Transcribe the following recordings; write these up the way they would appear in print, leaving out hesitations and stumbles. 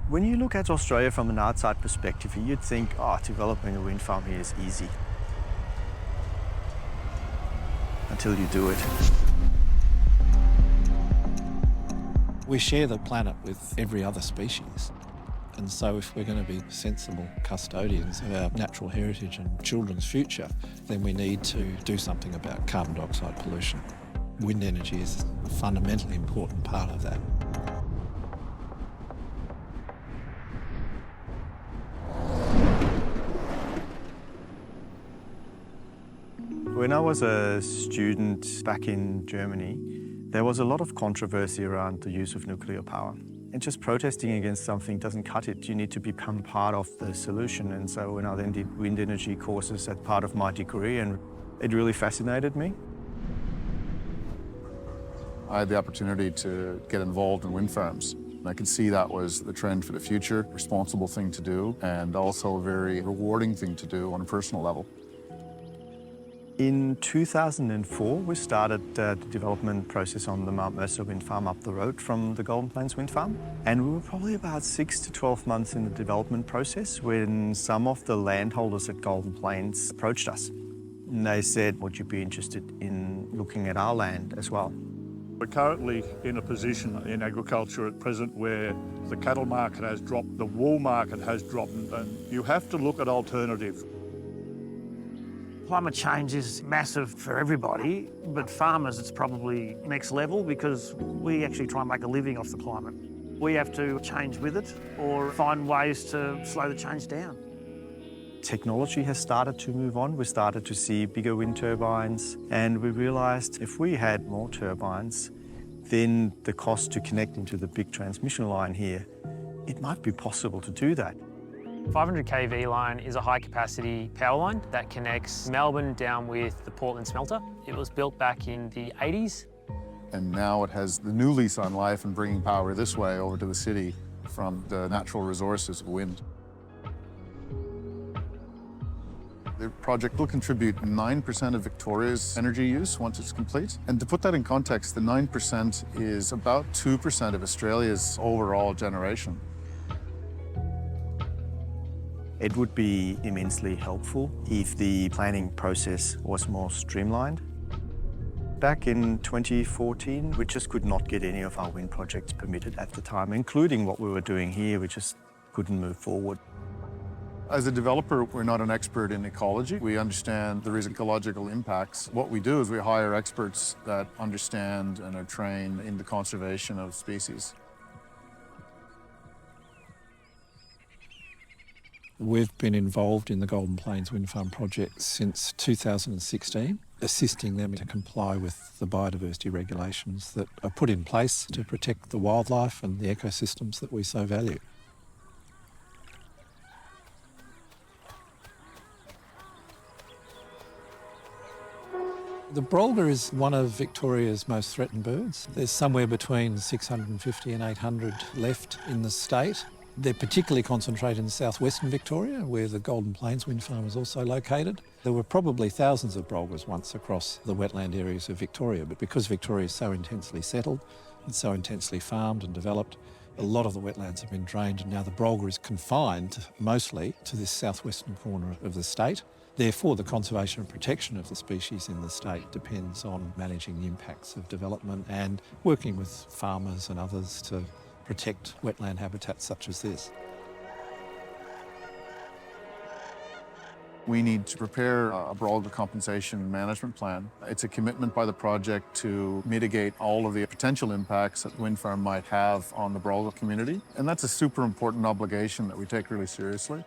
When you look at Australia from an outside perspective, you'd think, oh, developing a wind farm here is easy. Until you do it. We share the planet with every other species. And so if we're going to be sensible custodians of our natural heritage and children's future, then we need to do something about carbon dioxide pollution. Wind energy is a fundamentally important part of that. When I was a student back in Germany, there was a lot of controversy around the use of nuclear power. And just protesting against something doesn't cut it. You need to become part of the solution. And so when I then did wind energy courses as part of my degree, and it really fascinated me. I had the opportunity to get involved in wind farms. I could see that was the trend for the future, responsible thing to do, and also a very rewarding thing to do on a personal level. In 2004, we started the development process on the Mount Mercer wind farm up the road from the Golden Plains wind farm. And we were probably about 6 to 12 months in the development process when some of the landholders at Golden Plains approached us. And they said, would you be interested in looking at our land as well? We're currently in a position in agriculture at present where the cattle market has dropped, the wool market has dropped, and you have to look at alternatives. Climate change is massive for everybody, but farmers it's probably next level because we actually try and make a living off the climate. We have to change with it or find ways to slow the change down. Technology has started to move on. We started to see bigger wind turbines, and we realised if we had more turbines, then the cost to connect into the big transmission line here, it might be possible to do that. 500 kV line is a high-capacity power line that connects Melbourne down with the Portland smelter. It was built back in the 80s. And now it has the new lease on life and bringing power this way over to the city from the natural resources of wind. The project will contribute 9% of Victoria's energy use once it's complete. And to put that in context, the 9% is about 2% of Australia's overall generation. It would be immensely helpful if the planning process was more streamlined. Back in 2014, we just could not get any of our wind projects permitted at the time, including what we were doing here. We just couldn't move forward. As a developer, we're not an expert in ecology. We understand there is ecological impacts. What we do is we hire experts that understand and are trained in the conservation of species. We've been involved in the Golden Plains Wind Farm project since 2016, assisting them to comply with the biodiversity regulations that are put in place to protect the wildlife and the ecosystems that we so value. The brolga is one of Victoria's most threatened birds. There's somewhere between 650 and 800 left in the state. They're particularly concentrated in southwestern Victoria, where the Golden Plains wind farm is also located. There were probably thousands of brolgas once across the wetland areas of Victoria, but because Victoria is so intensely settled and so intensely farmed and developed, a lot of the wetlands have been drained, and now the brolga is confined mostly to this southwestern corner of the state. Therefore, the conservation and protection of the species in the state depends on managing the impacts of development and working with farmers and others to protect wetland habitats such as this. We need to prepare a brolga compensation management plan. It's a commitment by the project to mitigate all of the potential impacts that the wind farm might have on the brolga community. And that's a super important obligation that we take really seriously.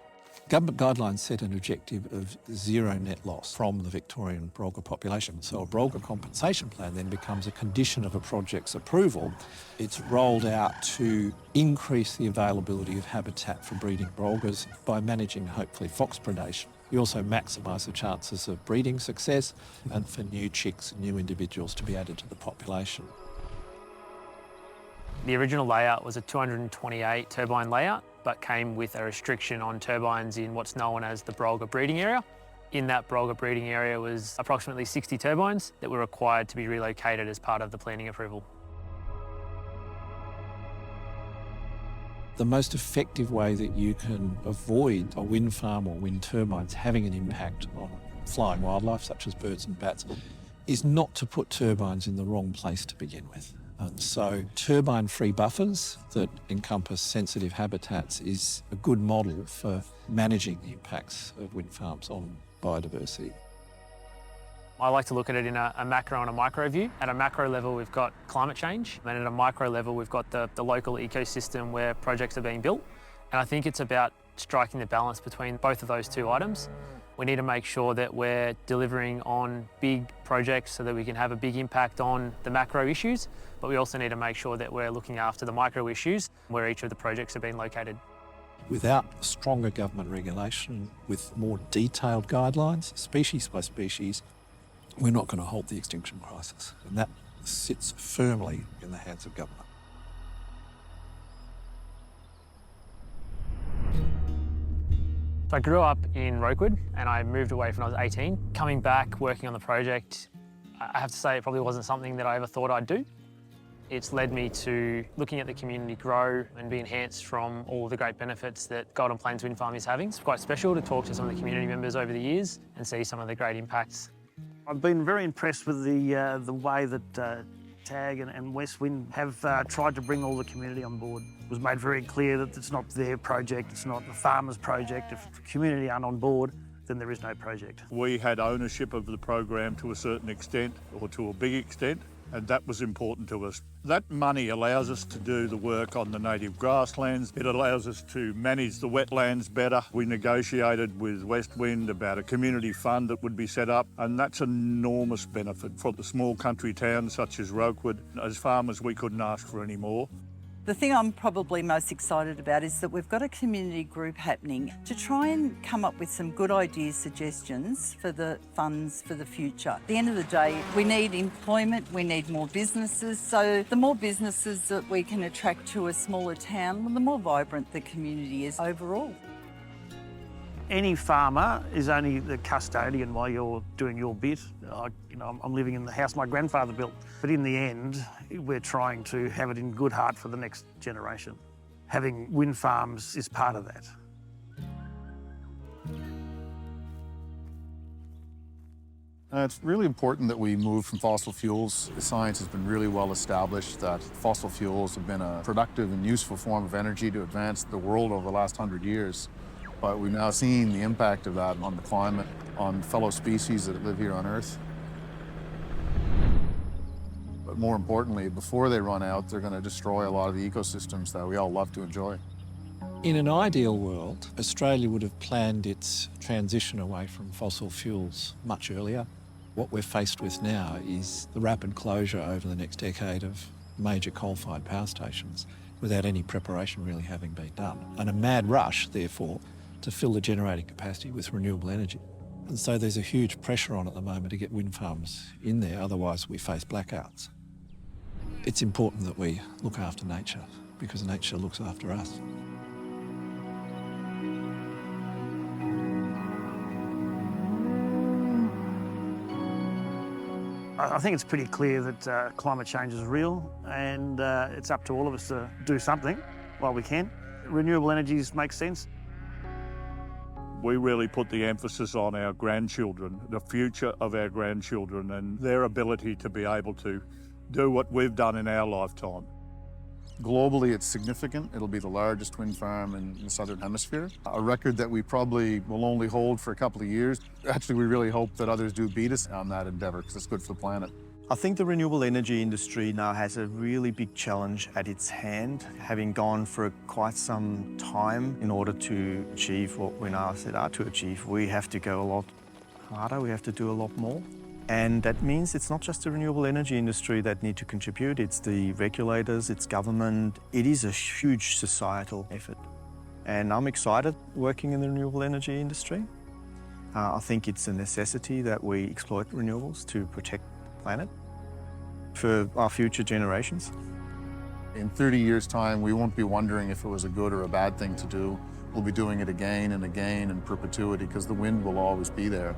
Government guidelines set an objective of zero net loss from the Victorian brolga population. So a brolga compensation plan then becomes a condition of a project's approval. It's rolled out to increase the availability of habitat for breeding brolgas by managing, hopefully, fox predation. We also maximise the chances of breeding success and for new chicks and new individuals to be added to the population. The original layout was a 228 turbine layout, but came with a restriction on turbines in what's known as the brolga breeding area. In that brolga breeding area was approximately 60 turbines that were required to be relocated as part of the planning approval. The most effective way that you can avoid a wind farm or wind turbines having an impact on flying wildlife, such as birds and bats, is not to put turbines in the wrong place to begin with. So turbine-free buffers that encompass sensitive habitats is a good model for managing the impacts of wind farms on biodiversity. I like to look at it in a macro and a micro view. At a macro level, we've got climate change, and at a micro level, we've got the local ecosystem where projects are being built. And I think it's about striking the balance between both of those two items. We need to make sure that we're delivering on big projects so that we can have a big impact on the macro issues, but we also need to make sure that we're looking after the micro issues where each of the projects are being located. Without stronger government regulation, with more detailed guidelines, species by species, we're not going to halt the extinction crisis. And that sits firmly in the hands of government. So I grew up in Rokewood and I moved away when I was 18. Coming back, working on the project, I have to say it probably wasn't something that I ever thought I'd do. It's led me to looking at the community grow and be enhanced from all of the great benefits that Golden Plains Wind Farm is having. It's quite special to talk to some of the community members over the years and see some of the great impacts. I've been very impressed with the way that TAG and West Wind have tried to bring all the community on board. It was made very clear that it's not their project, it's not the farmers' project. If the community aren't on board, then there is no project. We had ownership of the program to a certain extent, or to a big extent, and that was important to us. That money allows us to do the work on the native grasslands. It allows us to manage the wetlands better. We negotiated with West Wind about a community fund that would be set up, and that's an enormous benefit for the small country towns such as Rokewood. As farmers, we couldn't ask for any more. The thing I'm probably most excited about is that we've got a community group happening to try and come up with some good ideas, suggestions for the funds for the future. At the end of the day, we need employment, we need more businesses. So the more businesses that we can attract to a smaller town, the more vibrant the community is overall. Any farmer is only the custodian while you're doing your bit. I'm living in the house my grandfather built. But in the end, we're trying to have it in good heart for the next generation. Having wind farms is part of that. It's really important that we move from fossil fuels. The science has been really well established that fossil fuels have been a productive and useful form of energy to advance the world over the last 100 years. But we've now seen the impact of that on the climate, on fellow species that live here on Earth. But more importantly, before they run out, they're going to destroy a lot of the ecosystems that we all love to enjoy. In an ideal world, Australia would have planned its transition away from fossil fuels much earlier. What we're faced with now is the rapid closure over the next decade of major coal-fired power stations without any preparation really having been done. And a mad rush, therefore, to fill the generating capacity with renewable energy. And so there's a huge pressure on at the moment to get wind farms in there, otherwise we face blackouts. It's important that we look after nature because nature looks after us. I think it's pretty clear that climate change is real and it's up to all of us to do something while we can. Renewable energies make sense. We really put the emphasis on our grandchildren, the future of our grandchildren, and their ability to be able to do what we've done in our lifetime. Globally, it's significant. It'll be the largest wind farm in the Southern Hemisphere, a record that we probably will only hold for a couple of years. Actually, we really hope that others do beat us on that endeavour because it's good for the planet. I think the renewable energy industry now has a really big challenge at its hand, having gone for quite some time in order to achieve what we now set out to achieve. We have to go a lot harder, we have to do a lot more. And that means it's not just the renewable energy industry that need to contribute, it's the regulators, it's government. It is a huge societal effort. And I'm excited working in the renewable energy industry. I think it's a necessity that we exploit renewables to protect the planet for our future generations. In 30 years' time, we won't be wondering if it was a good or a bad thing to do. We'll be doing it again and again in perpetuity because the wind will always be there.